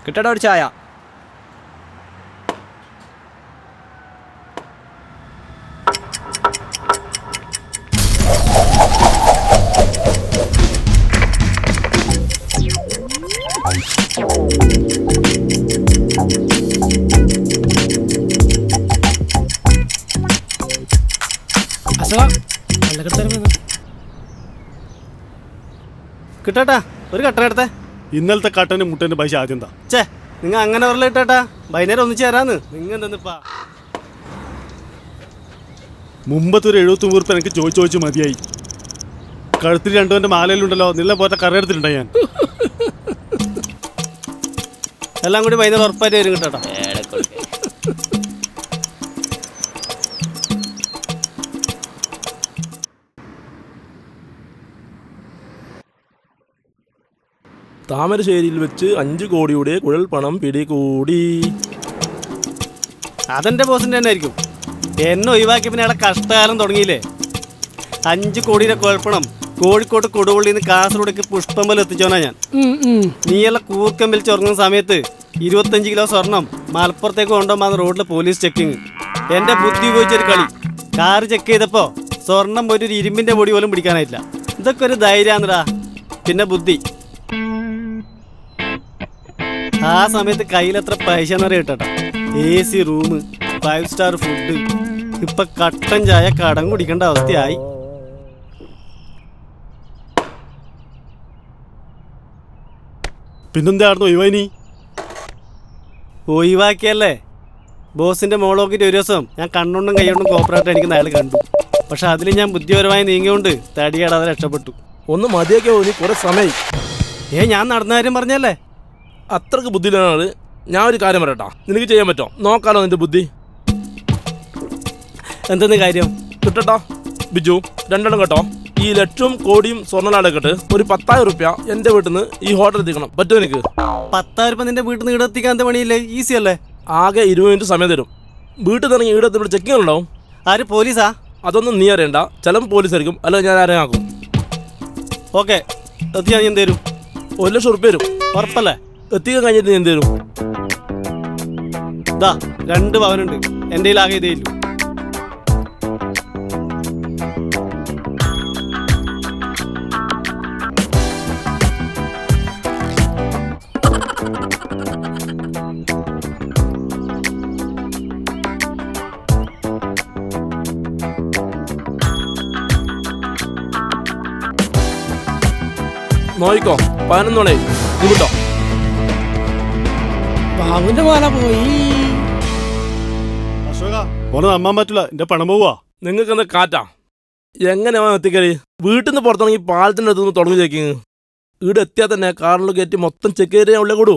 കിട്ടടാ ഒരു ചായ. കിട്ടാട്ടാ ഒരു കട്ടൻ എടുത്തേ. ഇന്നലത്തെ കട്ടന് മുട്ടന്റെ പൈസ ആദ്യം എന്താ? ചേ നിങ്ങൾ അങ്ങനെ ഉറല ഇട്ടാട്ടാ, വൈകുന്നേരം ഒന്നിച്ച് തരാന്ന്. നിങ്ങൾ എന്തെന്നിപ്പാ മുമ്പത്തെ ഒരു 79 ഉറുപ്പ് എനിക്ക് ചോദിച്ചു മതിയായി. കഴുത്തിൽ 2 മാലയിലുണ്ടല്ലോ, നില പോലത്തെ കറ എടുത്തിട്ടുണ്ടാ ഞാൻ. എല്ലാം കൂടി വൈകുന്നേരം ഉറപ്പായിട്ട് വരും കിട്ടാട്ടാ. താമരശ്ശേരിയിൽ വെച്ച് 5 കോടിയുടെ കുഴൽ പണം പിടികൂടി. അതെന്റെ ബോസിന്റെ തന്നെ ആയിരിക്കും. എന്നെ ഒഴിവാക്കി പിന്നെ അവിടെ കഷ്ടകാലം തുടങ്ങിയില്ലേ. 5 കോടിയുടെ കുഴപ്പണം കോഴിക്കോട്ട് കൊടുവള്ളിയിൽ നിന്ന് കാസർഗോഡേക്ക് പുഷ്പമ്പലം എത്തിച്ചോനാ ഞാൻ. നീയെല്ലാം കൂർക്കം വലിച്ച് ഉറങ്ങുന്ന സമയത്ത് 25 കിലോ സ്വർണം മലപ്പുറത്തേക്ക് കൊണ്ടുപോകുന്ന റോഡിൽ പോലീസ് ചെക്കിങ്. എന്റെ ബുദ്ധി ഉപയോഗിച്ചൊരു കളി. കാറ് ചെക്ക് ചെയ്തപ്പോ സ്വർണം പോയിട്ട് ഒരു ഇരുമ്പിന്റെ പൊടി പോലും പിടിക്കാനായിട്ടില്ല. ഇതൊക്കെ ഒരു ധൈര്യാന്നടാ. പിന്നെ ബുദ്ധി. ആ സമയത്ത് കയ്യിലെത്ര പൈസ എന്നറിയ കേട്ടാ. AC room, 5 star food. ഇപ്പൊ കട്ടൻ ചായ കടം കുടിക്കേണ്ട അവസ്ഥയായി. പിന്നെന്തായിരുന്നു ഒഴിവായി? ഒഴിവാക്കിയല്ലേ. ബോസിന്റെ മോളോക്കിട്ട് ഒരു ദിവസം ഞാൻ കണ്ണുകൊണ്ടും കൈകൊണ്ടും കോപ്പറേറ്റ് അടിക്കുന്ന അയാൾ കണ്ടു. പക്ഷെ അതിൽ ഞാൻ ബുദ്ധിപരമായി നീങ്ങിയോണ്ട് തടിയാടാതെ രക്ഷപ്പെട്ടു. ഒന്ന് മതിയൊക്കെ നീ കുറെ സമയം. ഞാൻ നടന്ന കാര്യം പറഞ്ഞല്ലേ. അത്രക്ക് ബുദ്ധിയിലാണ്. ഞാൻ ഒരു കാര്യം പറയട്ടാ, നിനക്ക് ചെയ്യാൻ പറ്റുമോ? നോക്കാലോ നിന്റെ ബുദ്ധി. എന്തെന്ന് കാര്യം? കിട്ടട്ടാ ബിജു, 2 കേട്ടോ. ഈ 1,00,000 കോടിയും സ്വർണ്ണലാടൊക്കെ ഒരു 10,000 റുപ്യ എൻ്റെ വീട്ടിൽ നിന്ന് ഈ ഹോട്ടൽ എത്തിക്കണം. പറ്റുമോ എനിക്ക്? 10,000 രൂപ നിന്റെ വീട്ടിൽ നിന്ന് ഇവിടെ എത്തിക്കാൻ എന്താ പണിയില്ലേ? ഈസി അല്ലേ. ആകെ 20 മിനിറ്റ് സമയം തരും. വീട്ടിൽ നിന്ന് ഇവിടെ എത്തി ചെക്കിങ് ഉണ്ടാവും. ആര്? പോലീസാ? അതൊന്നും നീ അറിയണ്ട. ചിലപ്പോൾ പോലീസ് ആയിരിക്കും, അല്ലെങ്കിൽ ഞാൻ ആരെയും ആക്കും. ഓക്കെ, എത്തിയാൽ ഞാൻ തരും. 1,00,000 റുപ്യ വരും. ഉറപ്പല്ലേ? എത്തിക്കാൻ കഴിഞ്ഞിട്ട് ഞാൻ തരും. ഇതാ 2 പവനുണ്ട് എൻ്റെ ആകെ ഇതേ ഇല്ലു. നോയിക്കോ, 11 നീ വിട്ടോ. ബാബുന്റെ മാല പോയി. അശോക ഓനെ നമ്മാൻ പറ്റില്ല, എന്റെ പണം പോവാ. നിങ്ങൾക്ക് എന്താ കാറ്റാ? എങ്ങനെയാ എത്തിക്കല്? വീട്ടിൽ നിന്ന് പുറത്തിറങ്ങി പാലത്തിൻ്റെ അടുത്ത് നിന്ന് തുടങ്ങി ചെക്കിങ്. ഇവിടെ എത്തിയാൽ തന്നെ കാറിൽ കയറ്റി മൊത്തം ചെക്ക് ചെയ്ത് ഞാൻ ഉള്ളേ കൂടൂ.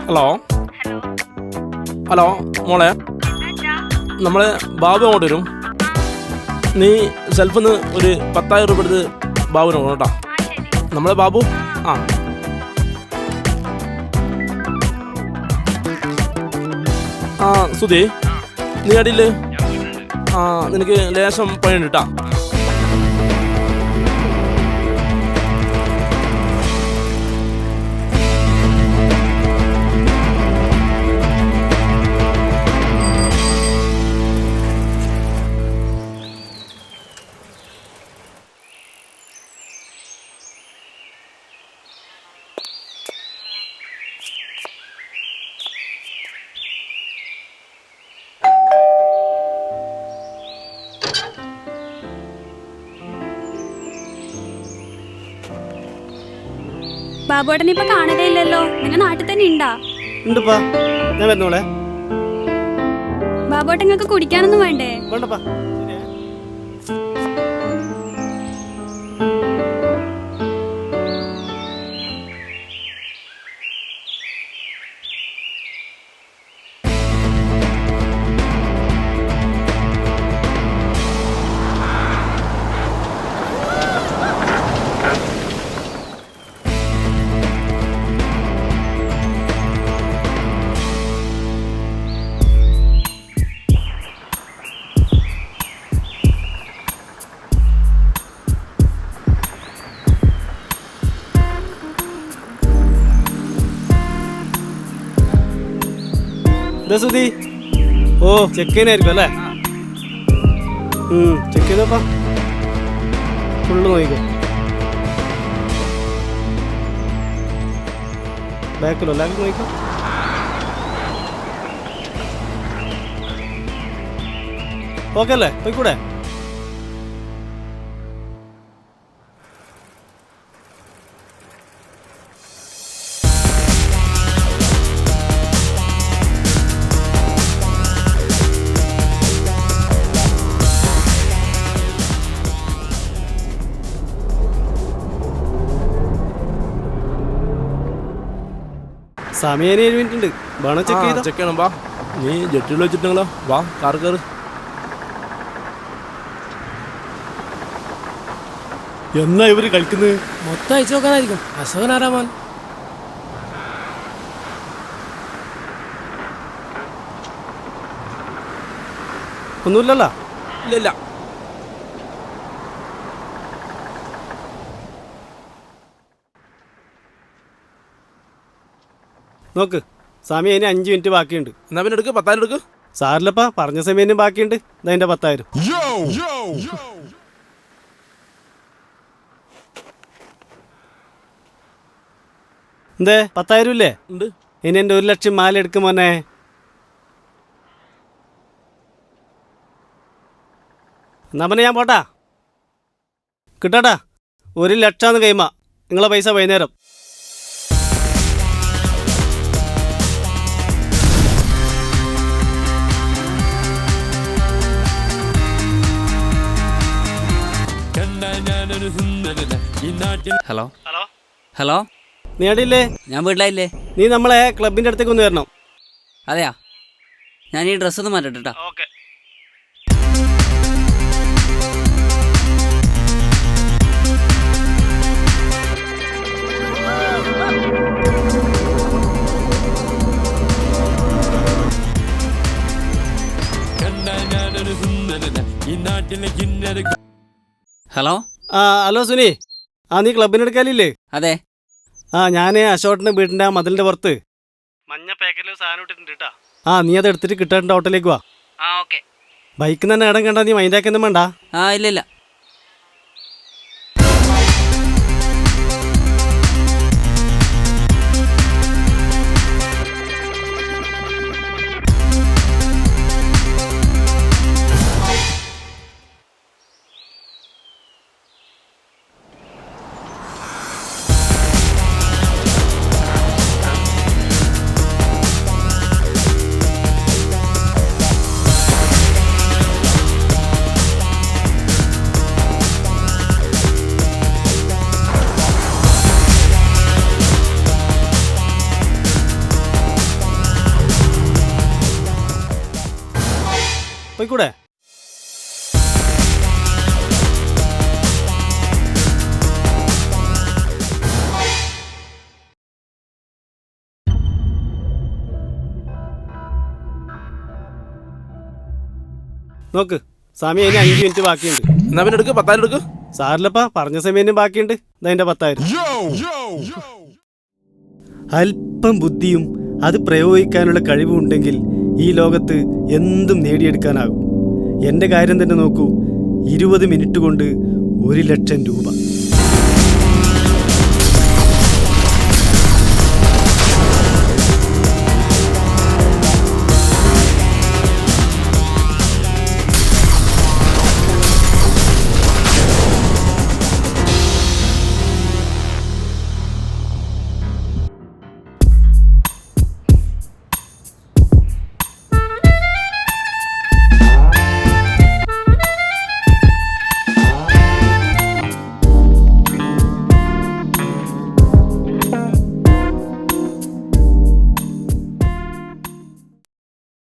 ഹലോ ഹലോ മോളെ, നമ്മളെ ബാബു അങ്ങോട്ട് വരും. നീ സെൽഫിൽ നിന്ന് ഒരു 10,000 രൂപ എടുത്ത് ബാബുവിന് പോകണം കേട്ടോ. നമ്മളെ ബാബു. സുധി, നീ അടിയില്ലേ? നിനക്ക് ലേശം പണിയുണ്ട് കേട്ടാ. ബാബുവേട്ടനെ ഇപ്പൊ കാണുകയില്ലല്ലോ. നിങ്ങൾ നാട്ടിൽ തന്നെ ഉണ്ടാ? ഉണ്ടപ്പാ, ഞാൻ വരുന്നോളെ. ബാബുവേട്ടൻ നിങ്ങൾക്ക് കുടിക്കാനൊന്നും വേണ്ടേ? വേണ്ടപ്പാ. എന്താ സുധി? ഓ ചെക്ക് ചെയ്യാനായിരിക്കും അല്ലേ? ചെക്ക് ചെയ്തപ്പാ ഫുള്ള് നോക്കിക്കോ. ബാക്കിലോ എല്ലാവർക്കും നോക്കിക്കോ. ഓക്കെ അല്ലേ? പോയിക്കൂടെ? സമയം 7 മിനിറ്റ് ഉണ്ട്. വേണം ചെക്ക് ചെയ്തോ. ചെക്ക് ചെയ്യണം. വാ, നീ ജെട്ടിൽ വെച്ചിട്ടുണ്ടല്ലോ. വാ, കാർ കയറ്. എന്നാ ഇവര് കളിക്കുന്നത്? മൊത്തം അയച്ചു നോക്കാനായിരിക്കും. അശോകനാരാമാൻ ഒന്നുമില്ലല്ലോ. ഇല്ല. നോക്ക്, സമയം ഇനി 5 മിനിറ്റ് ബാക്കിയുണ്ട്. എന്നാ പിന്നെ എടുക്ക്, 10,000 എടുക്ക്. സാറില്ലപ്പാ, പറഞ്ഞ സമയം ബാക്കിയുണ്ട്. ഇതതിൻ്റെ 10,000. എന്തേ 10,000 ഇല്ലേ? ഉണ്ട്. ഇനി എൻ്റെ 1,00,000 മാല എടുക്കും മോനെ. എന്നാ പിന്നെ ഞാൻ പോട്ടാ. കിട്ടാട്ടാ, 1,00,000 കൈമാ. നിങ്ങളെ പൈസ വൈകുന്നേരം. ഹലോ ഹലോ, ഹലോ, നീ അടിയില്ലേ? ഞാൻ വീട്ടിലായില്ലേ? നീ നമ്മളെ ക്ലബിൻ്റെ അടുത്തേക്ക് ഒന്ന് വരണം. അതെയാ, ഞാൻ ഈ ഡ്രസ്സൊന്ന് മാറ്റട്ടെ കേട്ടോ. ഓക്കെ. ഹലോ. ഹലോ സുനി. നീ ക്ലബിന് എടുക്കാനില്ലേ? അതെ. ഞാൻ അശോട്ടിൻ്റെ വീടിൻ്റെ ആ മതിലിൻ്റെ പുറത്ത് മഞ്ഞ പാക്കറ്റിൽ സാധനം ഇട്ടിട്ടുണ്ട് കേട്ടാ. നീ അത് എടുത്തിട്ട് കിട്ടാണ്ട് ഹോട്ടലിലേക്ക് വാ. ഓക്കെ. ബൈക്കിൽ തന്നെ ഇടം കണ്ടാ നീ മൈൻഡാക്കൊന്നും വേണ്ട. ഇല്ല. പോയിക്കൂടെ? നോക്ക്, സമയം ഇനി 5 മിനിറ്റ് ബാക്കിയുണ്ട്. എന്നാ പിന്നെ എടുക്ക്, 10,000 എടുക്ക്. സാറില്ലപ്പാ, പറഞ്ഞ സമയം ബാക്കിയുണ്ട്. ഇതതിൻ്റെ 10,000. അല്പം ബുദ്ധിയും അത് പ്രയോഗിക്കാനുള്ള കഴിവുണ്ടെങ്കിൽ ഈ ലോകത്ത് എന്തും നേടിയെടുക്കാനാകും. എൻ്റെ കാര്യം തന്നെ നോക്കൂ, 20 മിനിറ്റ് കൊണ്ട് 1,00,000 രൂപ.